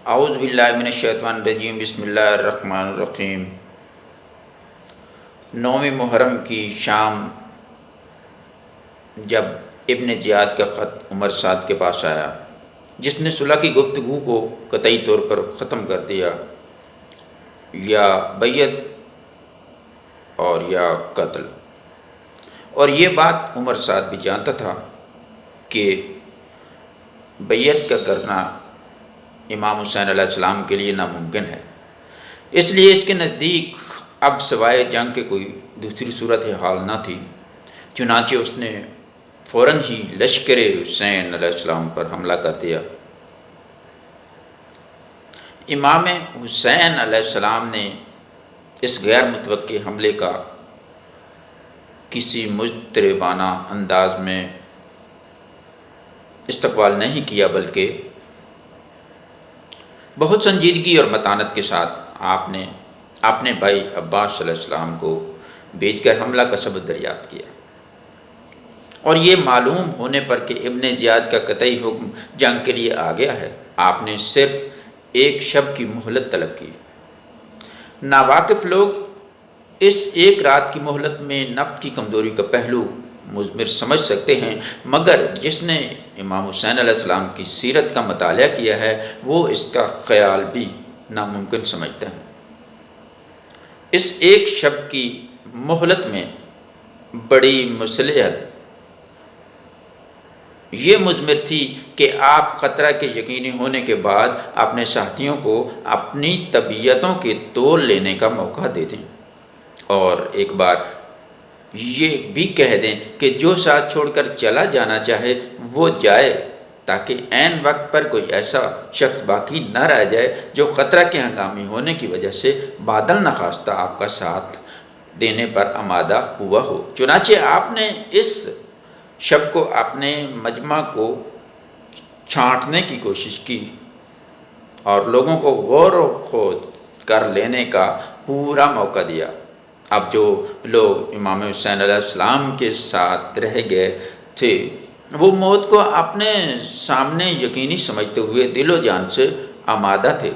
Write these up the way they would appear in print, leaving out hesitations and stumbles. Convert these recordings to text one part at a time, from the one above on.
اعوذ باللہ من الشیطان الرجیم، بسم اللہ الرحمن الرحیم۔ 9 محرم کی شام جب ابن زیاد کا خط عمر سعد کے پاس آیا، جس نے صلح کی گفتگو کو قطعی طور پر ختم کر دیا، یا بیعت اور یا قتل، اور یہ بات عمر سعد بھی جانتا تھا کہ بیعت کا کرنا امام حسین علیہ السلام کے لیے ناممکن ہے، اس لیے اس کے نزدیک اب سوائے جنگ کے کوئی دوسری صورت حال نہ تھی۔ چنانچہ اس نے فوراً ہی لشکر حسین علیہ السلام پر حملہ کر دیا۔ امام حسین علیہ السلام نے اس غیر متوقع حملے کا کسی مضطربانہ انداز میں استقبال نہیں کیا، بلکہ بہت سنجیدگی اور متانت کے ساتھ آپ نے اپنے بھائی عباس علیہ السلام کو بھیج کر حملہ کا سبب دریافت کیا، اور یہ معلوم ہونے پر کہ ابن زیاد کا قطعی حکم جنگ کے لیے آ گیا ہے، آپ نے صرف ایک شب کی مہلت طلب کی۔ ناواقف لوگ اس ایک رات کی مہلت میں نفس کی کمزوری کا پہلو مضمر سمجھ سکتے ہیں، مگر جس نے امام حسین علیہ السلام کی سیرت کا مطالعہ کیا ہے وہ اس کا خیال بھی ناممکن سمجھتا ہے۔ اس ایک شب کی مہلت میں بڑی مصلحت یہ مضمر تھی کہ آپ خطرہ کے یقینی ہونے کے بعد اپنے ساتھیوں کو اپنی طبیعتوں کے تول لینے کا موقع دے دیں، اور ایک بار یہ بھی کہہ دیں کہ جو ساتھ چھوڑ کر چلا جانا چاہے وہ جائے، تاکہ عین وقت پر کوئی ایسا شخص باقی نہ رہ جائے جو خطرہ کے ہنگامی ہونے کی وجہ سے بادل نخواستہ آپ کا ساتھ دینے پر آمادہ ہوا ہو۔ چنانچہ آپ نے اس شب کو اپنے مجمع کو چھانٹنے کی کوشش کی اور لوگوں کو غور و خوض کر لینے کا پورا موقع دیا۔ اب جو لوگ امام حسین علیہ السلام کے ساتھ رہ گئے تھے وہ موت کو اپنے سامنے یقینی سمجھتے ہوئے دل و جان سے آمادہ تھے۔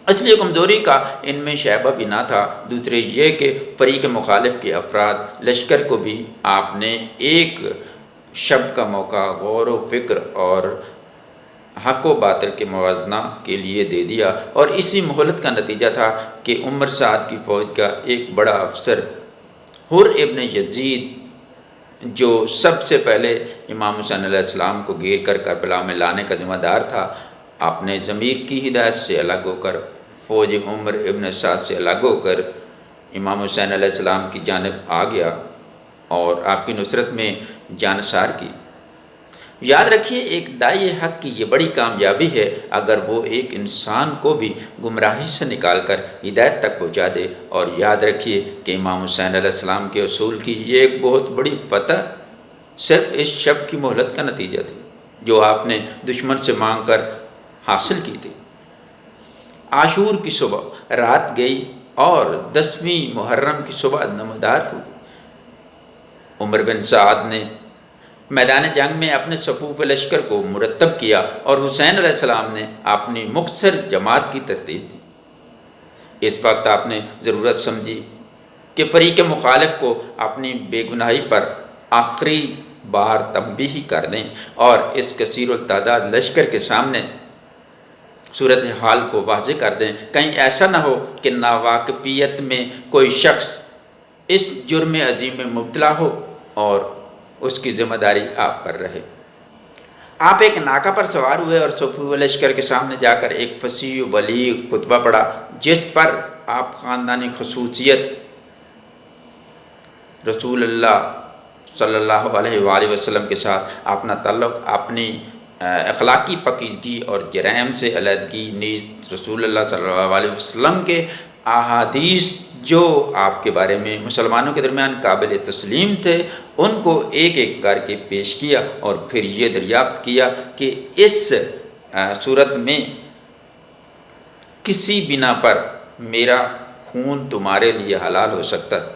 اصلی کمزوری کا ان میں شائبہ بھی نہ تھا۔ دوسرے یہ کہ فریق مخالف کے افراد لشکر کو بھی آپ نے ایک شب کا موقع غور و فکر اور حق و باطل کے موازنہ کے لیے دے دیا، اور اسی مہلت کا نتیجہ تھا کہ عمر سعد کی فوج کا ایک بڑا افسر حر ابن یزید، جو سب سے پہلے امام حسین علیہ السلام کو گھیر کر کربلا میں لانے کا ذمہ دار تھا، اپنے ضمیر کی ہدایت سے الگ ہو کر، فوج عمر ابن سعد سے الگ ہو کر امام حسین علیہ السلام کی جانب آ گیا اور آپ کی نصرت میں جانثار کی۔ یاد رکھیے، ایک داعی حق کی یہ بڑی کامیابی ہے اگر وہ ایک انسان کو بھی گمراہی سے نکال کر ہدایت تک پہنچا دے، اور یاد رکھیے کہ امام حسین علیہ السلام کے اصول کی یہ ایک بہت بڑی فتح صرف اس شب کی مہلت کا نتیجہ تھی جو آپ نے دشمن سے مانگ کر حاصل کی تھی۔ عاشور کی صبح رات گئی اور 10ویں محرم کی صبح نمودار ہوئی۔ عمر بن سعد نے میدان جنگ میں اپنے صفوف لشکر کو مرتب کیا اور حسین علیہ السلام نے اپنی مختصر جماعت کی ترتیب دی۔ اس وقت آپ نے ضرورت سمجھی کہ فریق مخالف کو اپنی بے گناہی پر آخری بار تنبیہ کر دیں اور اس کثیر التعداد لشکر کے سامنے صورتحال کو واضح کر دیں، کہیں ایسا نہ ہو کہ ناواقفیت میں کوئی شخص اس جرم عظیم میں مبتلا ہو اور اس کی ذمہ داری آپ پر رہے۔ آپ ایک ناکہ پر سوار ہوئے اور صفوف لشکر کے سامنے جا کر ایک فصیح و بلیغ خطبہ پڑھا، جس پر آپ خاندانی خصوصیت رسول اللہ صلی اللہ علیہ وآلہ وسلم کے ساتھ اپنا تعلق، اپنی اخلاقی پاکیزگی اور جرائم سے علیحدگی، نیز رسول اللہ صلی اللہ علیہ وسلم کے احادیث جو آپ کے بارے میں مسلمانوں کے درمیان قابل تسلیم تھے، ان کو ایک ایک کر کے پیش کیا، اور پھر یہ دریافت کیا کہ اس صورت میں کسی بنا پر میرا خون تمہارے لیے حلال ہو سکتا ہے۔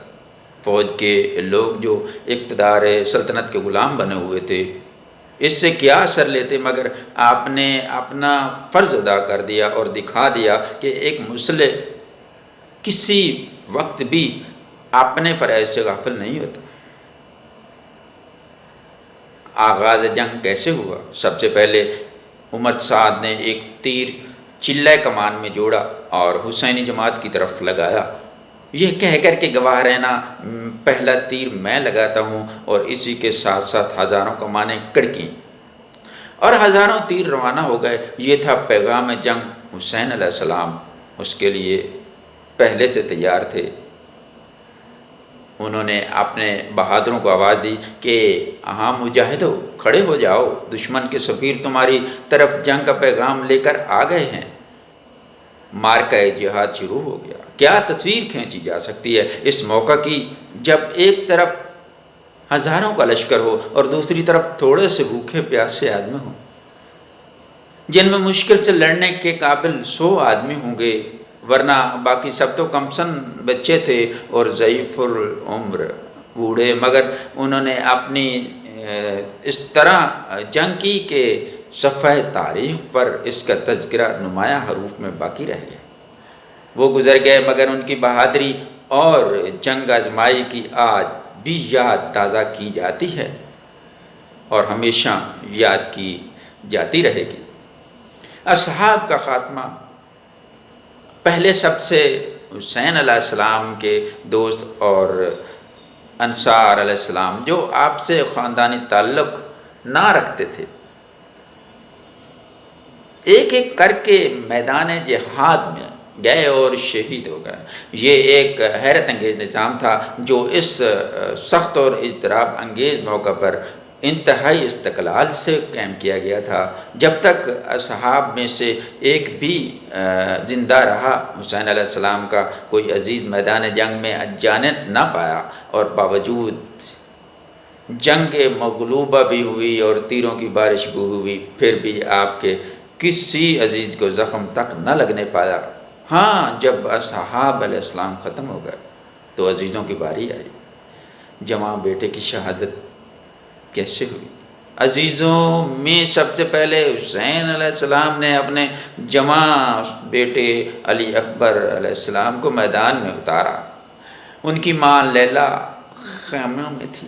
فوج کے لوگ جو اقتدار سلطنت کے غلام بنے ہوئے تھے اس سے کیا اثر لیتے، مگر آپ نے اپنا فرض ادا کر دیا اور دکھا دیا کہ ایک مسلح کسی وقت بھی اپنے فرائض سے غافل نہیں ہوتا۔ آغاز جنگ کیسے ہوا؟ سب سے پہلے عمر سعد نے ایک تیر چلہ کمان میں جوڑا اور حسینی جماعت کی طرف لگایا، یہ کہہ کر کے گواہ رہنا پہلا تیر میں لگاتا ہوں، اور اسی کے ساتھ ساتھ ہزاروں کمانیں کڑکیں اور ہزاروں تیر روانہ ہو گئے۔ یہ تھا پیغام جنگ۔ حسین علیہ السلام اس کے لیے پہلے سے تیار تھے۔ انہوں نے اپنے بہادروں کو آواز دی کہ ہاں مجاہدو، کھڑے ہو جاؤ، دشمن کے سفیر تمہاری طرف جنگ کا پیغام لے کر آ گئے ہیں۔ مارکہ جہاد شروع ہو گیا۔ کیا تصویر کھینچی جا سکتی ہے اس موقع کی، جب ایک طرف ہزاروں کا لشکر ہو اور دوسری طرف تھوڑے سے بھوکے پیاسے آدمی ہوں، جن میں مشکل سے لڑنے کے قابل 100 آدمی ہوں گے، ورنہ باقی سب تو کمسن بچے تھے اور ضعیف العمر بوڑھے، مگر انہوں نے اپنی اس طرح جنگ کی کہ صفحہ تاریخ پر اس کا تذکرہ نمایاں حروف میں باقی رہ گیا۔ وہ گزر گئے، مگر ان کی بہادری اور جنگ آزمائی کی آج بھی یاد تازہ کی جاتی ہے اور ہمیشہ یاد کی جاتی رہے گی۔ اصحاب کا خاتمہ۔ پہلے سب سے حسین علیہ السلام کے دوست اور انصار علیہ السلام، جو آپ سے خاندانی تعلق نہ رکھتے تھے، ایک ایک کر کے میدان جہاد میں گئے اور شہید ہو گئے۔ یہ ایک حیرت انگیز نظام تھا جو اس سخت اور اضطراب انگیز موقع پر انتہائی استقلال سے قائم کیا گیا تھا۔ جب تک اصحاب میں سے ایک بھی زندہ رہا، حسین علیہ السلام کا کوئی عزیز میدان جنگ میں جانے نہ پایا، اور باوجود جنگ مغلوبہ بھی ہوئی اور تیروں کی بارش بھی ہوئی، پھر بھی آپ کے کسی عزیز کو زخم تک نہ لگنے پایا۔ ہاں، جب اصحاب علیہ السلام ختم ہو گئے تو عزیزوں کی باری آئی۔ جواں بیٹے کی شہادت کیسے ہوئی؟ عزیزوں میں سب سے پہلے حسین علیہ السلام نے اپنے جواں بیٹے علی اکبر علیہ السلام کو میدان میں اتارا۔ ان کی ماں لیلا خیمہ میں تھی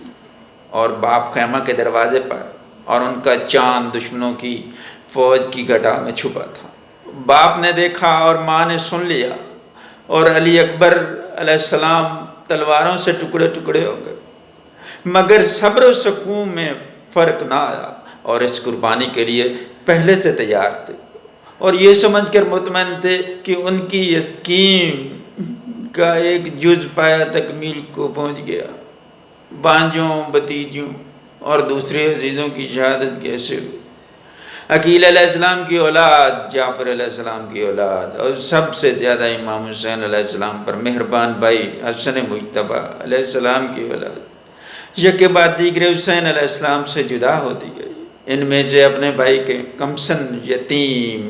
اور باپ خیمہ کے دروازے پر، اور ان کا چاند دشمنوں کی فوج کی گھٹا میں چھپا تھا۔ باپ نے دیکھا اور ماں نے سن لیا، اور علی اکبر علیہ السلام تلواروں سے ٹکڑے ٹکڑے ہو گئے، مگر صبر و سکون میں فرق نہ آیا، اور اس قربانی کے لیے پہلے سے تیار تھے، اور یہ سمجھ کر مطمئن تھے کہ ان کی یقین کا ایک جز پایا تکمیل کو پہنچ گیا۔ بانجوں، بھتیجوں اور دوسرے عزیزوں کی شہادت کیسے ہوئی؟ عقیل علیہ السلام کی اولاد، جعفر علیہ السلام کی اولاد، اور سب سے زیادہ امام حسین علیہ السلام پر مہربان بھائی حسن مجتبیٰ علیہ السلام کی اولاد یکے بعد دیگر حسین علیہ السلام سے جدا ہوتی گئی۔ ان میں سے اپنے بھائی کے کمسن یتیم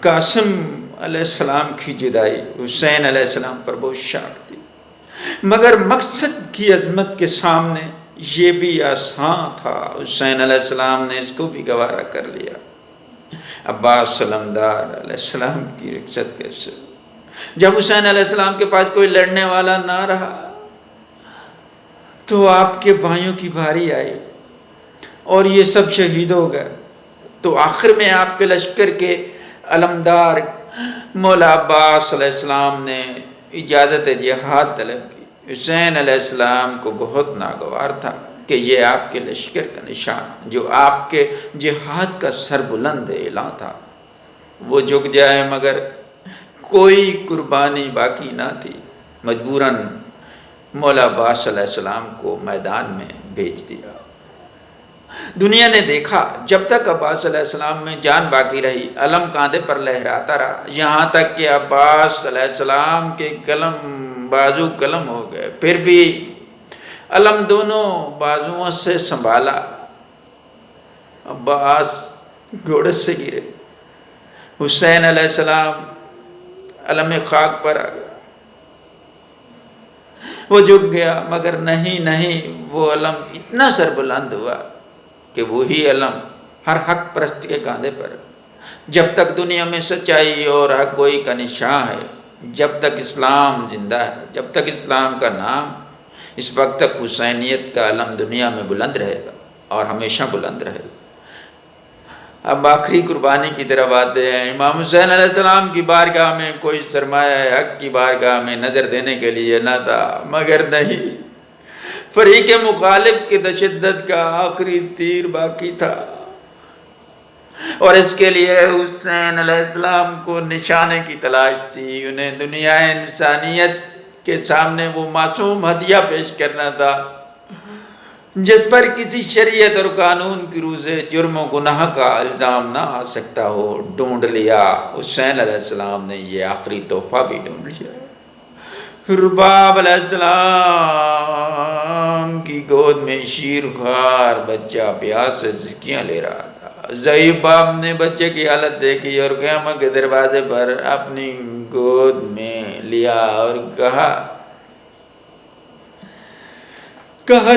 قاسم علیہ السلام کی جدائی حسین علیہ السلام پر بہت شاق تھی، مگر مقصد کی عظمت کے سامنے یہ بھی آسان تھا۔ حسین علیہ السلام نے اس کو بھی گوارا کر لیا۔ عباس علمدار علیہ السلام کی رخصت کیسے؟ جب حسین علیہ السلام کے پاس کوئی لڑنے والا نہ رہا تو آپ کے بھائیوں کی باری آئی اور یہ سب شہید ہو گئے، تو آخر میں آپ کے لشکر کے علمدار مولا عباس علیہ السلام نے اجازت جہاد طلب کی۔ حسین علیہ السلام کو بہت ناگوار تھا کہ یہ آپ کے لشکر کا نشان، جو آپ کے جہاد کا سربلند اعلان تھا، وہ جھک جائے، مگر کوئی قربانی باقی نہ تھی۔ مجبوراً مولا عباس علیہ السلام کو میدان میں بھیج دیا۔ دنیا نے دیکھا جب تک عباس علیہ السلام میں جان باقی رہی، علم کاندھے پر لہراتا رہا، یہاں تک کہ عباس علیہ السلام کے بازو قلم ہو گئے، پھر بھی علم دونوں بازوؤں سے سنبھالا۔ عباس گھوڑے سے گرے، حسین علیہ السلام علم خاک پر آ گئے، وہ جھک گیا، مگر نہیں، وہ علم اتنا سر بلند ہوا کہ وہی علم ہر حق پرست کے کاندھے پر، جب تک دنیا میں سچائی اور حق گوئی کا نشان ہے، جب تک اسلام زندہ ہے، جب تک اسلام کا نام، اس وقت تک حسینیت کا علم دنیا میں بلند رہے گا اور ہمیشہ بلند رہے گا۔ اب آخری قربانی کی طرف آتے ہیں۔ امام حسین علیہ السلام کی بارگاہ میں کوئی سرمایہ حق کی بارگاہ میں نظر دینے کے لیے نہ تھا، مگر نہیں، فریق مخالف کے تشدد کا آخری تیر باقی تھا، اور اس کے لیے حسین علیہ السلام کو نشانے کی تلاش تھی۔ انہیں دنیا انسانیت کے سامنے وہ معصوم ہدیہ پیش کرنا تھا جس پر کسی شریعت اور قانون کی روح سے جرم و گناہ کا الزام نہ آ سکتا ہو۔ ڈھونڈ لیا، حسین علیہ السلام نے یہ آخری تحفہ بھی ڈھونڈ لیا۔ رباب علیہ السلام کی گود میں شیر خوار بچہ پیاس سے سسکیاں لے رہا تھا۔ ضعیف باپ نے بچے کی حالت دیکھی اور قیامت کے دروازے پر اپنی گود میں لیا اور کہا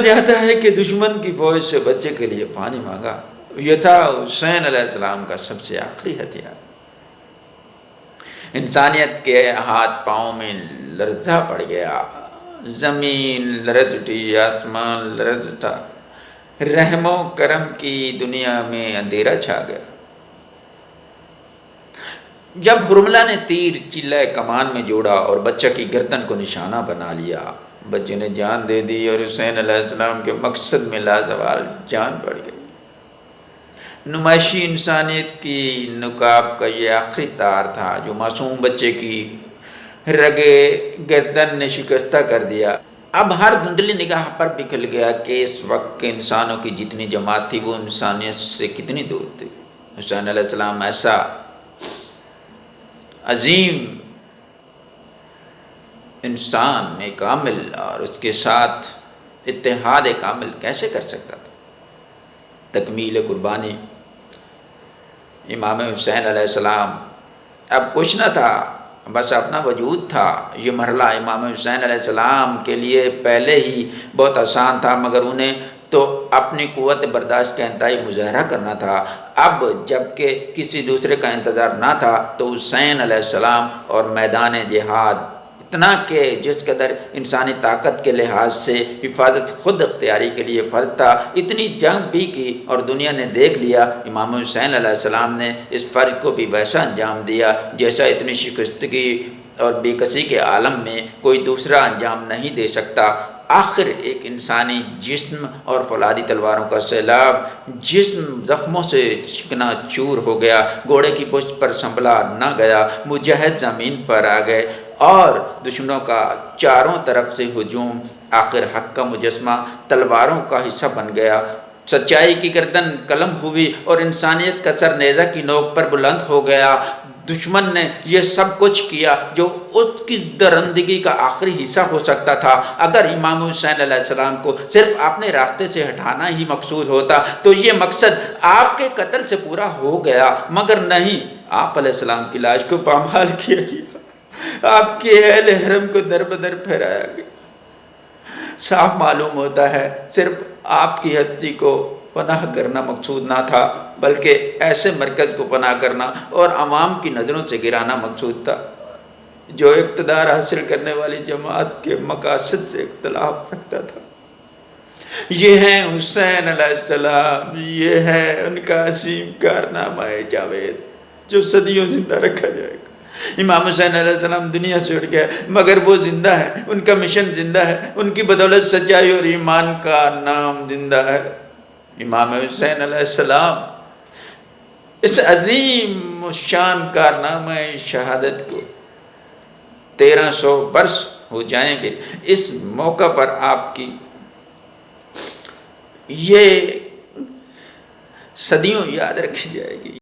جاتا ہے کہ دشمن کی فوج سے بچے کے لیے پانی مانگا۔ یہ تھا حسین علیہ السلام کا سب سے آخری ہتھیار۔ انسانیت کے ہاتھ پاؤں میں لرزہ پڑ گیا، زمین لرز اٹھی، آسمان لرز اٹھا، رحم و کرم کی دنیا میں اندھیرا چھا گیا۔ جب حرملہ نے تیر چلہ کمان میں جوڑا اور بچہ کی گردن کو نشانہ بنا لیا، بچے نے جان دے دی اور حسین علیہ السلام کے مقصد میں لازوال جان پڑ گئی۔ نمائشی انسانیت کی نقاب کا یہ آخری تار تھا جو معصوم بچے کی رگے گردن نے شکستہ کر دیا۔ اب ہر دھندلی نگاہ پر بکھل گیا کہ اس وقت کے انسانوں کی جتنی جماعت تھی وہ انسانیت سے کتنی دور تھی۔ حسین علیہ السلام ایسا عظیم انسان کامل اور اس کے ساتھ اتحاد کامل کیسے کر سکتا تھا؟ تکمیل قربانی امام حسین علیہ السلام۔ اب کچھ نہ تھا، بس اپنا وجود تھا۔ یہ مرحلہ امام حسین علیہ السلام کے لیے پہلے ہی بہت آسان تھا، مگر انہیں تو اپنی قوت برداشت کا انتہائی مظاہرہ کرنا تھا۔ اب جب کہ کسی دوسرے کا انتظار نہ تھا تو حسین علیہ السلام اور میدان جہاد، اتنا کہ جس قدر انسانی طاقت کے لحاظ سے حفاظت خود اختیاری کے لیے فرض تھا، اتنی جنگ بھی کی اور دنیا نے دیکھ لیا۔ امام حسین علیہ السلام نے اس فرض کو بھی ویسا انجام دیا جیسا اتنی شکستگی اور بے کسی کے عالم میں کوئی دوسرا انجام نہیں دے سکتا۔ آخر ایک انسانی جسم اور فولادی تلواروں کا سیلاب، جسم زخموں سے چکنا چور ہو گیا، گھوڑے کی پشت پر سنبھلا نہ گیا، مجاہد زمین پر آ گئے اور دشمنوں کا چاروں طرف سے ہجوم۔ آخر حق کا مجسمہ تلواروں کا حصہ بن گیا، سچائی کی گردن قلم ہوئی اور انسانیت کا سر نیزہ کی نوک پر بلند ہو گیا۔ دشمن نے یہ سب کچھ کیا جو اس کی درندگی کا آخری حصہ ہو سکتا تھا۔ اگر امام حسین علیہ السلام کو صرف اپنے راستے سے ہٹانا ہی مقصود ہوتا تو یہ مقصد آپ کے قتل سے پورا ہو گیا، مگر نہیں، آپ علیہ السلام کی لاش کو پامال کیا گیا، آپ کے اہل حرم کو در بدر پھیرایا گیا۔ صاف معلوم ہوتا ہے صرف آپ کی ہستی کو پناہ کرنا مقصود نہ تھا، بلکہ ایسے مرکز کو پناہ کرنا اور عوام کی نظروں سے گرانا مقصود تھا جو اقتدار حاصل کرنے والی جماعت کے مقاصد سے اختلاف رکھتا تھا۔ یہ ہیں حسین علیہ السلام، یہ ہے ان کا عظیم کارنامہ جاوید جو صدیوں زندہ رکھا جائے گا۔ امام حسین علیہ السلام دنیا سے اٹھ گئے، مگر وہ زندہ ہے، ان کا مشن زندہ ہے، ان کی بدولت سچائی اور ایمان کا نام زندہ ہے۔ امام حسین علیہ السلام اس عظیم و شان کارنامہ شہادت کو 1300 برس ہو جائیں گے۔ اس موقع پر آپ کی یہ صدیوں یاد رکھی جائے گی۔